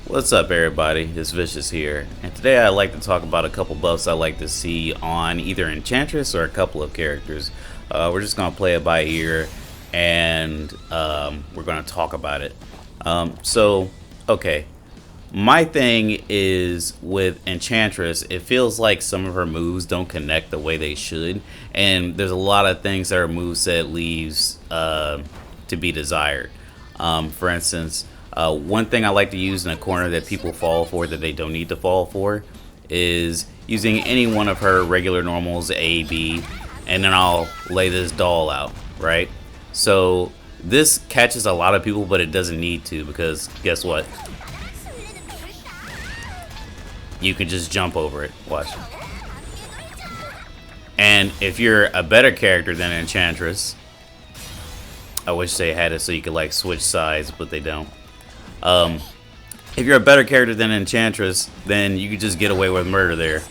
What's up, everybody? It's Vicious here, and today I'd like to talk about a couple buffs I like to see on either Enchantress or a couple of characters. We're just gonna play it by ear, and we're gonna talk about it. Okay, my thing is with Enchantress, it feels like some of her moves don't connect the way they should, and there's a lot of things that her moveset leaves to be desired. For instance, one thing I like to use in a corner that people fall for that they don't need to fall for is using any one of her regular normals, A, B, and then I'll lay this doll out, right? So this catches a lot of people, but it doesn't need to, because guess what? You can just jump over it. Watch. And if you're a better character than Enchantress, I wish they had it so you could like switch sides, but they don't. If you're a better character than Enchantress, then you could just get away with murder there.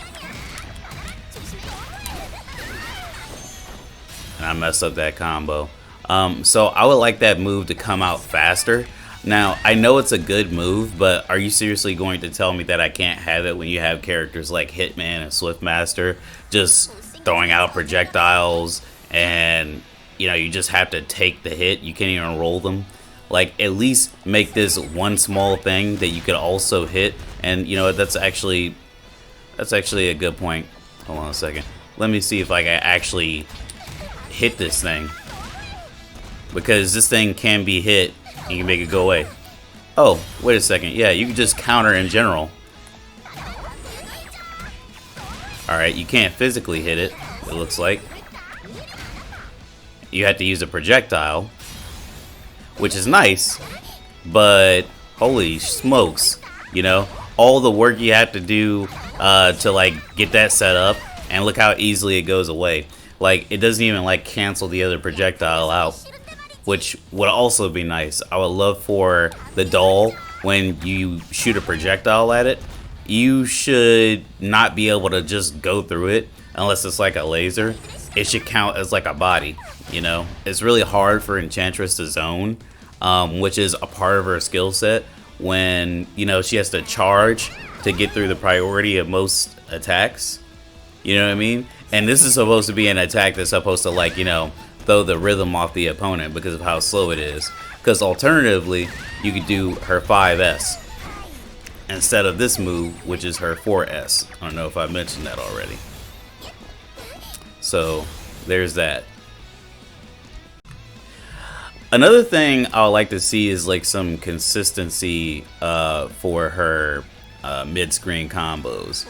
And I messed up that combo. So I would like that move to come out faster. Now, I know it's a good move, but are you seriously going to tell me that I can't have it when you have characters like Hitman and Swiftmaster just throwing out projectiles and, you know, you just have to take the hit? You can't even roll them. Like, at least make this one small thing that you could also hit. And you know what, that's actually a good point. Hold on a second. Let me see if I can actually hit this thing, because this thing can be hit and you can make it go away. Oh, wait a second. Yeah, you can just counter in general. Alright, you can't physically hit it, it looks like. You have to use a projectile, which is nice, but holy smokes, you know, all the work you have to do to like get that set up, and look how easily it goes away. Like, it doesn't even like cancel the other projectile out, which would also be nice. I would love for the doll, when you shoot a projectile at it, you should not be able to just go through it unless it's like a laser. It should count as like a body, you know? It's really hard for Enchantress to zone, which is a part of her skill set, when, you know, she has to charge to get through the priority of most attacks. You know what I mean? And this is supposed to be an attack that's supposed to, like, you know, throw the rhythm off the opponent because of how slow it is. Because alternatively, you could do her 5S instead of this move, which is her 4S. I don't know if I mentioned that already. So there's that. Another thing I would like to see is like some consistency for her mid-screen combos.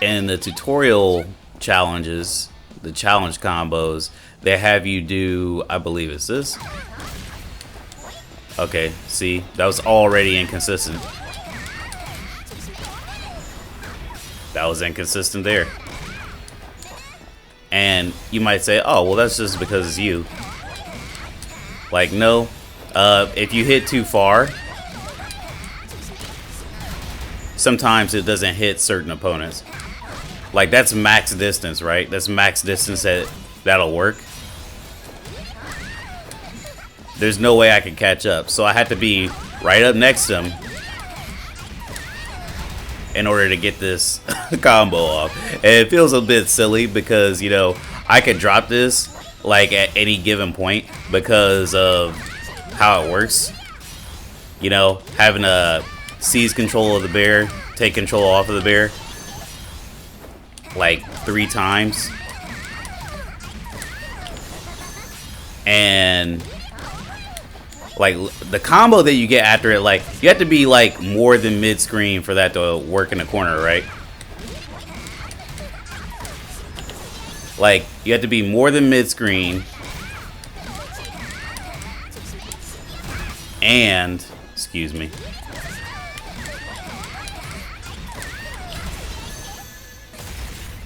In the tutorial challenges, the challenge combos, they have you do, I believe it's this. Okay, see, that was already inconsistent. That was inconsistent there. And you might say, oh, well, that's just because it's you. Like, no. If you hit too far, sometimes it doesn't hit certain opponents. Like, that's max distance, right? That's max distance that'll work. There's no way I could catch up, so I had to be right up next to him in order to get this combo off. And it feels a bit silly because, you know, I could drop this like at any given point because of how it works. You know, having to seize control of the bear, take control off of the bear like 3 times, and like the combo that you get after it, like you have to be like more than mid-screen for that to work in the corner, right? Like, you have to be more than mid-screen, and, excuse me,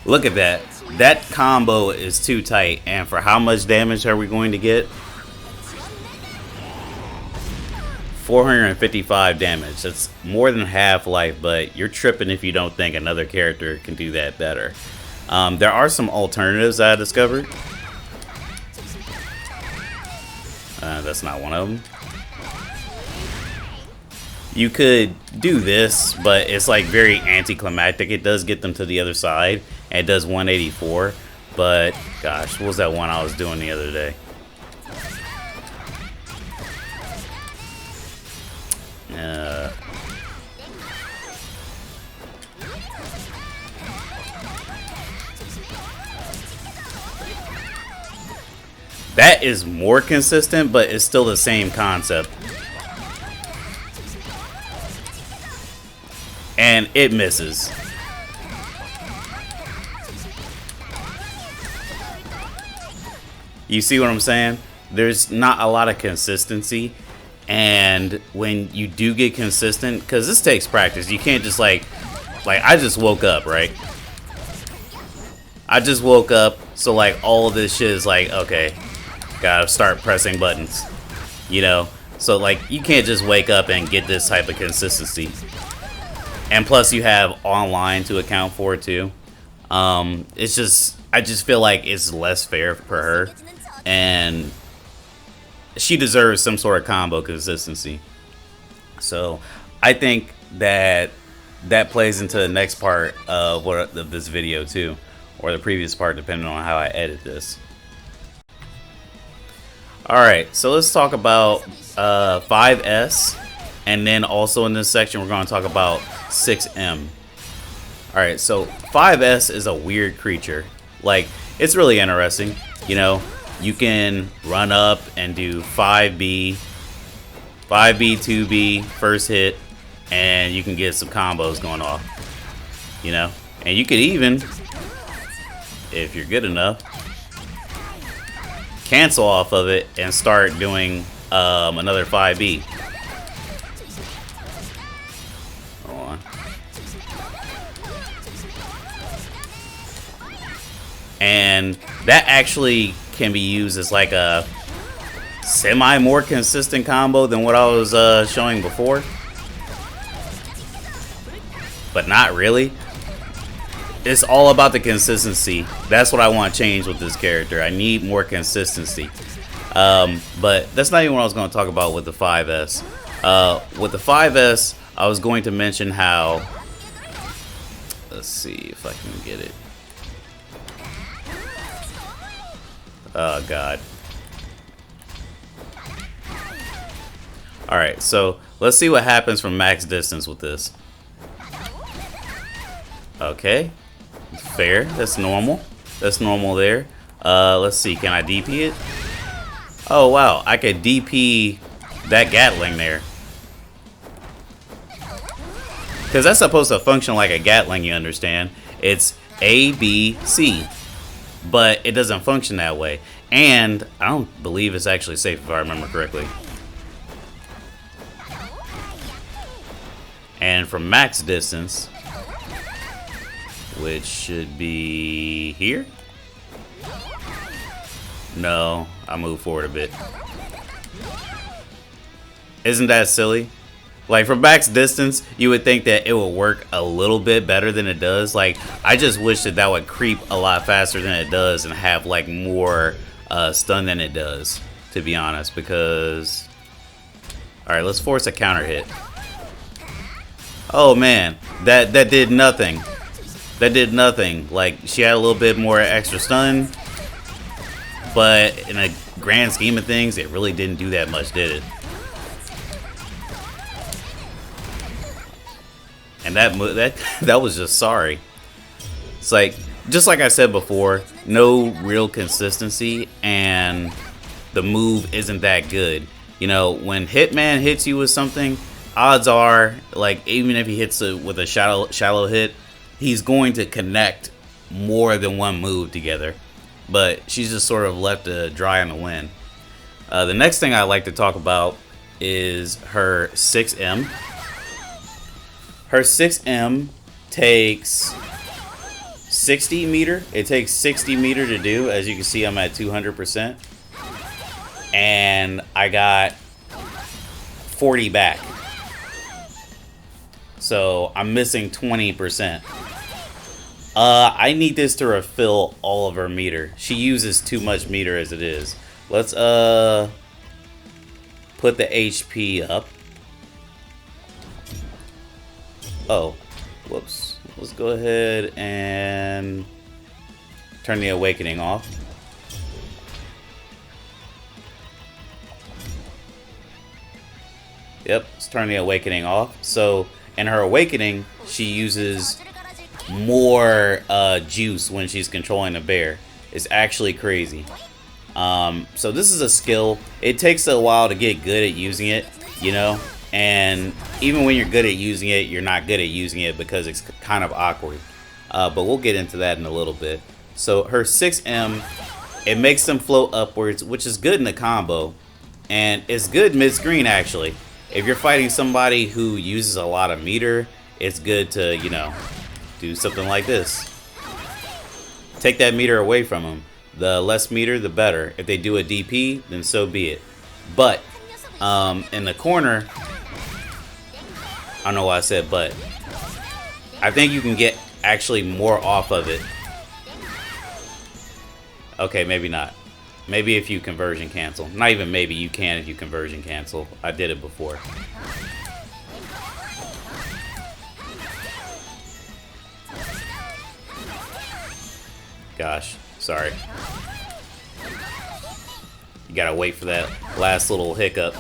look at that. That combo is too tight, and for how much damage are we going to get? 455 damage. That's more than half life, but you're tripping if you don't think another character can do that better. There are some alternatives I discovered. That's not one of them. You could do this, but it's like very anticlimactic. It does get them to the other side, and it does 184. But gosh, what was that one I was doing the other day? That is more consistent, but it's still the same concept. And it misses. You see what I'm saying? There's not a lot of consistency. And when you do get consistent, because this takes practice, you can't just like I just woke up, right? I just woke up, so like all of this shit is like, okay, gotta start pressing buttons, you know? So like you can't just wake up and get this type of consistency. And plus you have online to account for it too. It's just, I just feel like it's less fair for her. And she deserves some sort of combo consistency. So I think that that plays into the next part of this video too, or the previous part, depending on how I edit this. Alright, so let's talk about 5S, and then also in this section we're going to talk about 6M. Alright, so 5S is a weird creature. Like, it's really interesting, you know. You can run up and do 5B, 2B, first hit, and you can get some combos going off, you know. And you could even, if you're good enough, cancel off of it and start doing another 5B. Hold on. And that actually can be used as like a semi more consistent combo than what I was showing before, but not really. It's all about the consistency. That's what I want to change with this character. I need more consistency. But that's not even what I was going to talk about with the 5S. With the 5S, I was going to mention how, let's see if I can get it. Oh god. Alright, so let's see what happens from max distance with this. Okay. Fair. That's normal. That's normal there. Let's see. Can I DP it? Oh wow, I could DP that Gatling there. Because that's supposed to function like a Gatling, you understand. It's A, B, C. But it doesn't function that way. And I don't believe it's actually safe if I remember correctly. And from max distance, which should be here? No, I moved forward a bit. Isn't that silly? Like, for max distance, you would think that it would work a little bit better than it does. Like, I just wish that that would creep a lot faster than it does and have, like, more stun than it does, to be honest, because... Alright, let's force a counter hit. Oh, man. That did nothing. That did nothing. Like, she had a little bit more extra stun, but in a grand scheme of things, it really didn't do that much, did it? And that was just sorry. It's like, just like I said before, no real consistency, and the move isn't that good. You know, when Hitman hits you with something, odds are, like, even if he hits it with a shallow hit, he's going to connect more than one move together. But she's just sort of left to dry on the wind. The next thing I like to talk about is her 6M. Her 6M takes 60 meter. It takes 60 meter to do. As you can see, I'm at 200%. And I got 40 back. So I'm missing 20%. I need this to refill all of her meter. She uses too much meter as it is. Let's put the HP up. Oh, whoops. Let's go ahead and turn the awakening off. Yep, let's turn the awakening off. So in her awakening, she uses more juice when she's controlling the bear. It's actually crazy. So this is a skill. It takes a while to get good at using it, you know, and even when you're good at using it, you're not good at using it because it's kind of awkward. But we'll get into that in a little bit. So her 6M, it makes them float upwards, which is good in the combo, and it's good mid-screen actually. If you're fighting somebody who uses a lot of meter, it's good to, you know, do something like this. Take that meter away from them. The less meter, the better. If they do a DP, then so be it. But in the corner, I don't know why I said but. I think you can get actually more off of it. Okay, maybe not. Maybe if you conversion cancel. Not even maybe, you can if you conversion cancel. I did it before. Gosh, sorry. You gotta wait for that last little hiccup.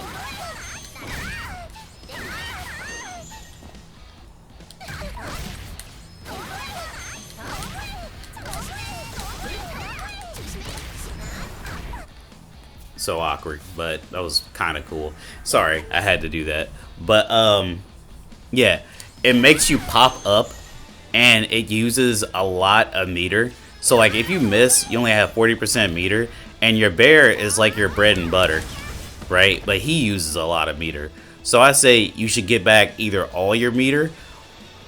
So awkward, but that was kind of cool. Sorry, I had to do that. But yeah, it makes you pop up, and it uses a lot of meter. So like if you miss, you only have 40% meter, and your bear is like your bread and butter, right? But he uses a lot of meter. So I say you should get back either all your meter,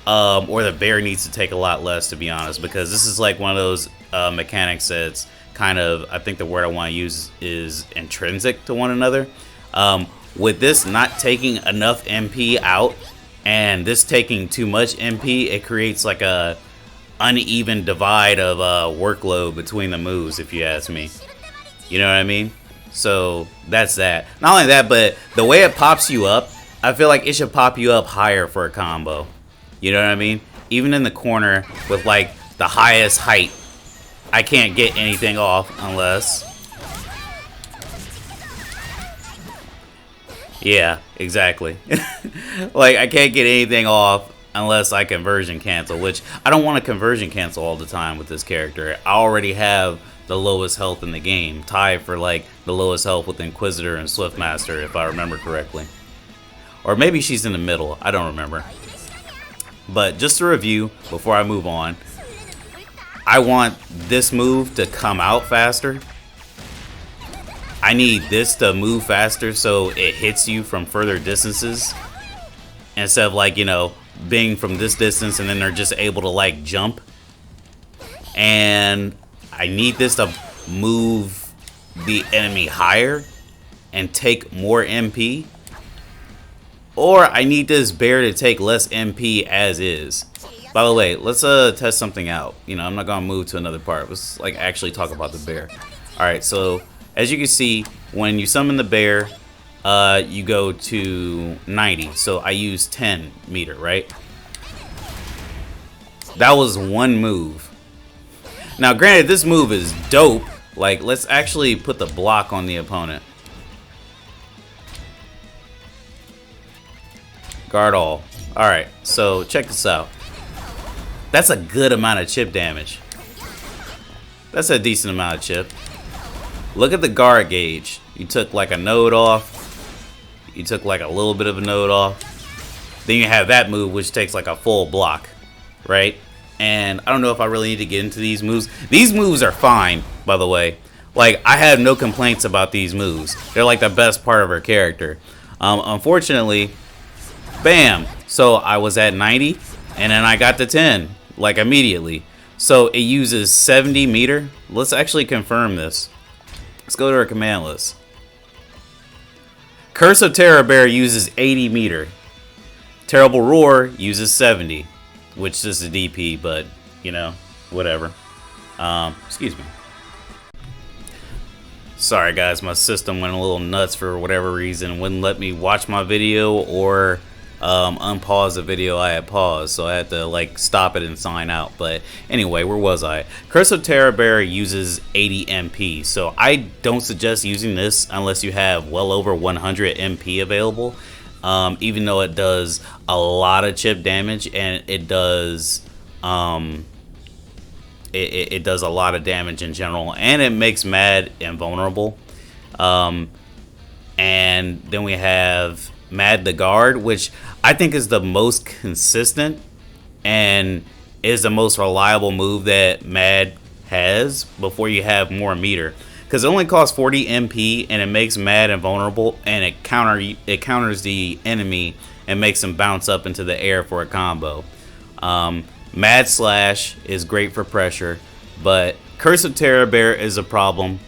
or the bear needs to take a lot less, to be honest, because this is like one of those mechanics that's kind of, I think the word I want to use is intrinsic to one another. With this not taking enough MP out and this taking too much MP, it creates like a uneven divide of workload between the moves, if you ask me. You know what I mean? So that's that. Not only that, but the way it pops you up, I feel like it should pop you up higher for a combo. You know what I mean? Even in the corner with like the highest height, I can't get anything off unless... Yeah, exactly. Like, I can't get anything off unless I conversion cancel, which I don't want to conversion cancel all the time with this character. I already have the lowest health in the game, tied for, like, the lowest health with Inquisitor and Swiftmaster, if I remember correctly. Or maybe she's in the middle. I don't remember. But just to review, before I move on, I want this move to come out faster. I need this to move faster so it hits you from further distances. Instead of like, you know, being from this distance and then they're just able to like jump. And I need this to move the enemy higher and take more MP. Or I need this bear to take less MP as is. By the way, let's test something out. You know, I'm not gonna move to another part. Let's like actually talk about the bear. All right, so as you can see, when you summon the bear, you go to 90. So I use 10 meter, right? That was one move. Now, granted, this move is dope. Like, let's actually put the block on the opponent. Guard all. All right, so check this out. That's a good amount of chip damage. That's a decent amount of chip. Look at the guard gauge. You took like a node off. You took like a little bit of a node off. Then you have that move, which takes like a full block, right? And I don't know if I really need to get into these moves. These moves are fine, by the way. Like, I have no complaints about these moves. They're like the best part of her character. Unfortunately, bam. So I was at 90, and then I got to 10. Like immediately. So it uses 70 meter. Let's actually confirm this. Let's go to our command list. Curse of Terror Bear uses 80 meter. Terrible Roar uses 70, which is a DP, but you know, whatever. Excuse me. Sorry guys, my system went a little nuts for whatever reason. Wouldn't let me watch my video or unpause the video I had paused, so I had to like stop it and sign out. But anyway, where was I? Curse of Terror Bear uses 80 MP, so I don't suggest using this unless you have well over 100 MP available. Even though it does a lot of chip damage, and it does it does a lot of damage in general, and it makes Mad invulnerable. And then we have Mad the Guard, which I think is the most consistent and is the most reliable move that Mad has before you have more meter, because it only costs 40 MP and it makes Mad invulnerable, and it counters the enemy and makes him bounce up into the air for a combo. Mad Slash is great for pressure, but Curse of Terror Bear is a problem,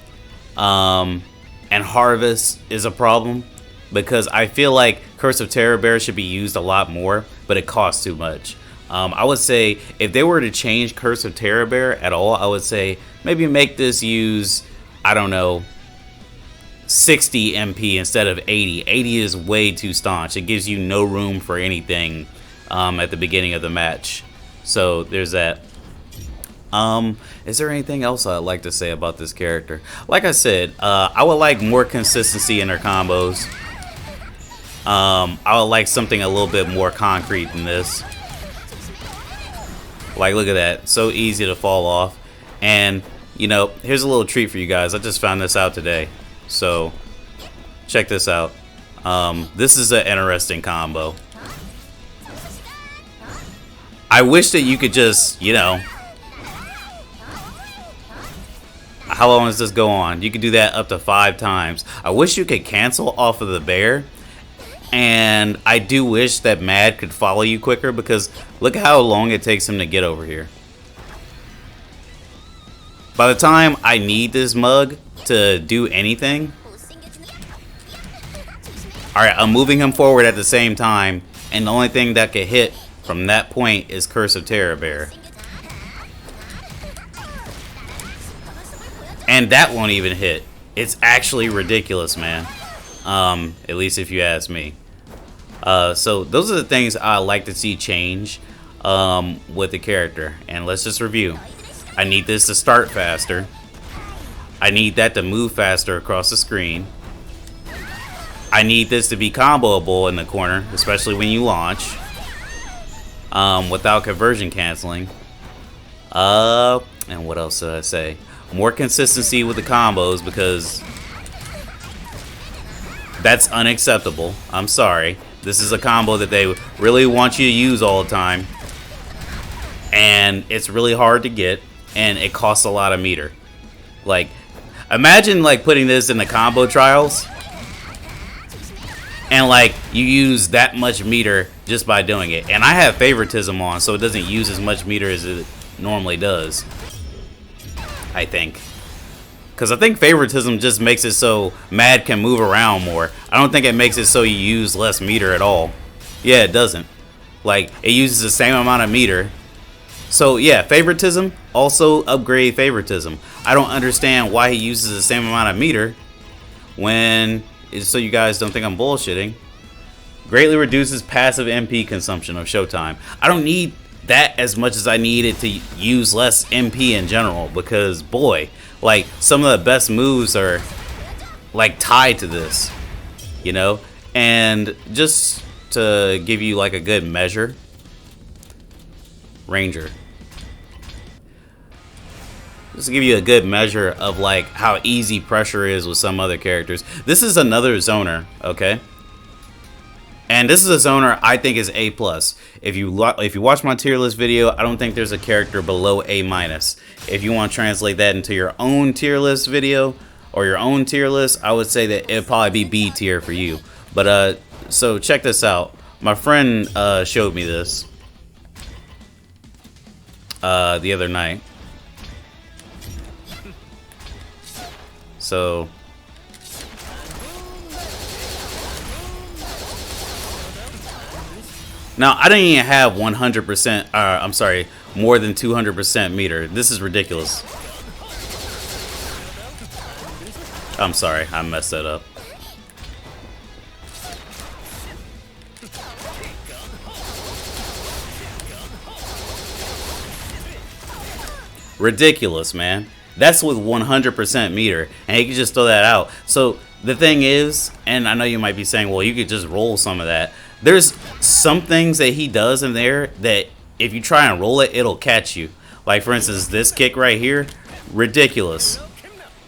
and Harvest is a problem, because I feel like Curse of Terror Bear should be used a lot more, but it costs too much. I would say if they were to change Curse of Terror Bear at all, I would say maybe make this use, I don't know, 60 MP instead of 80. 80 is way too staunch. It gives you no room for anything at the beginning of the match. So there's that. Is there anything else I'd like to say about this character? Like I said, I would like more consistency in their combos. I would like something a little bit more concrete than this. Like, look at that. So easy to fall off. And, you know, here's a little treat for you guys. I just found this out today. So, check this out. This is an interesting combo. I wish that you could just, you know... How long does this go on? You could do that up to 5 times. I wish you could cancel off of the bear. And I do wish that Mad could follow you quicker, because look at how long it takes him to get over here. By the time I need this mug to do anything... Alright, I'm moving him forward at the same time, and the only thing that can hit from that point is Curse of Terror Bear. And that won't even hit. It's actually ridiculous, man. At least if you ask me. So those are the things I like to see change with the character. And let's just review. I need this to start faster. I need that to move faster across the screen. I need this to be comboable in the corner, especially when you launch, without conversion canceling. And what else did I say? More consistency with the combos, because that's unacceptable. I'm sorry. This is a combo that they really want you to use all the time, and it's really hard to get, and it costs a lot of meter. Like, imagine like putting this in the combo trials, and like you use that much meter just by doing it. And I have favoritism on, so it doesn't use as much meter as it normally does, I think. Because I think favoritism just makes it so Mad can move around more. I don't think it makes it so you use less meter at all. Yeah, it doesn't. Like, it uses the same amount of meter. So yeah, favoritism, also upgrade favoritism. I don't understand why he uses the same amount of meter when, so you guys don't think I'm bullshitting. Greatly reduces passive MP consumption of Showtime. I don't need that as much as I need it to use less MP in general, because boy, like some of the best moves are like tied to this, you know. And just to give you like a good measure, Ranger, just to give you a good measure of like how easy pressure is with some other characters. This is another zoner, okay? And this is a zoner I think is A+. If you watch my tier list video, I don't think there's a character below A-. If you want to translate that into your own tier list video or your own tier list, I would say that it'd probably be B tier for you. But so check this out. My friend showed me this the other night. So now, I didn't even have 100%, I'm sorry, more than 200% meter. This is ridiculous. I'm sorry, I messed that up. Ridiculous, man. That's with 100% meter, and he can just throw that out. So the thing is, and I know you might be saying, well, you could just roll some of that. There's some things that he does in there that if you try and roll it, it'll catch you. Like, for instance, this kick right here, ridiculous.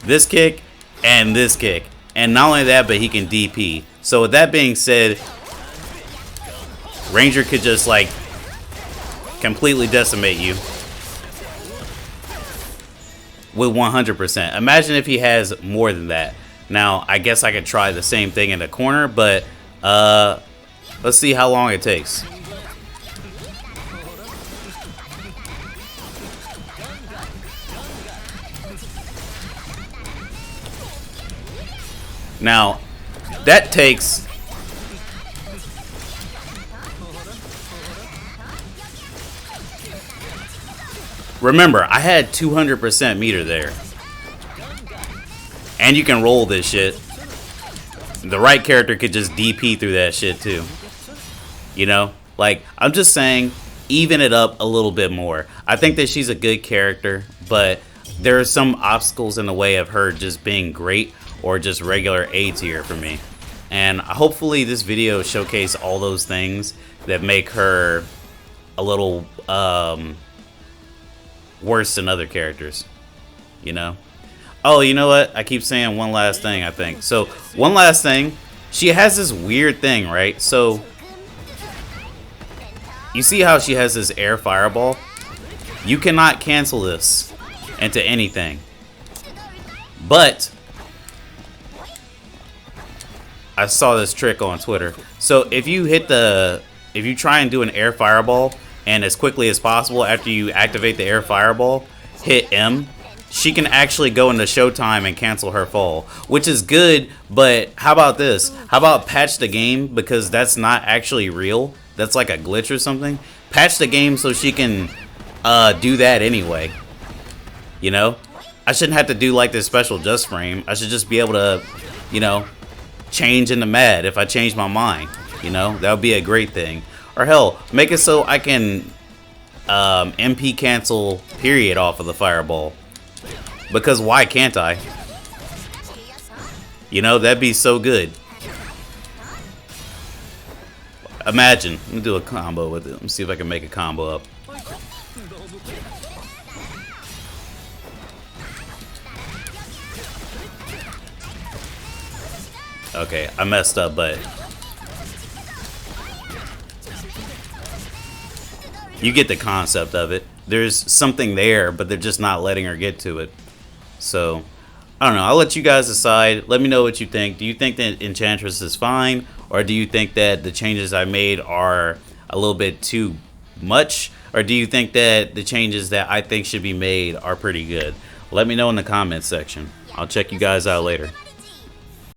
This kick and this kick. And not only that, but he can DP. So with that being said, Ranger could just, like, completely decimate you with 100%. Imagine if he has more than that. Now, I guess I could try the same thing in the corner, but let's see how long it takes. Now, that takes... Remember, I had 200% meter there. And you can roll this shit. The right character could just DP through that shit too. You know? Like, I'm just saying, even it up a little bit more. I think that she's a good character, but there are some obstacles in the way of her just being great or just regular A tier for me. And hopefully this video showcase all those things that make her a little worse than other characters, you know? Oh, you know what? I keep saying one last thing, I think. So, one last thing. She has this weird thing, right? So, you see how she has this air fireball? You cannot cancel this into anything. But, I saw this trick on Twitter. So, if you try and do an air fireball, and as quickly as possible after you activate the air fireball, hit M, she can actually go into Showtime and cancel her fall, which is good. But how about this? How about patch the game, because that's not actually real. That's like a glitch or something. Patch the game so she can do that anyway. You know, I shouldn't have to do like this special just frame. I should just be able to, you know, change into mad if I change my mind. You know, that would be a great thing. Or hell, make it so I can MP cancel period off of the fireball. Because why can't I? You know, that'd be so good. Imagine. Let me do a combo with it. Let me see if I can make a combo up. Okay, I messed up, but you get the concept of it. There's something there, but they're just not letting her get to it. So, I don't know. I'll let you guys decide. Let me know what you think. Do you think that Enchantress is fine? Or do you think that the changes I made are a little bit too much? Or do you think that the changes that I think should be made are pretty good? Let me know in the comments section. I'll check you guys out later.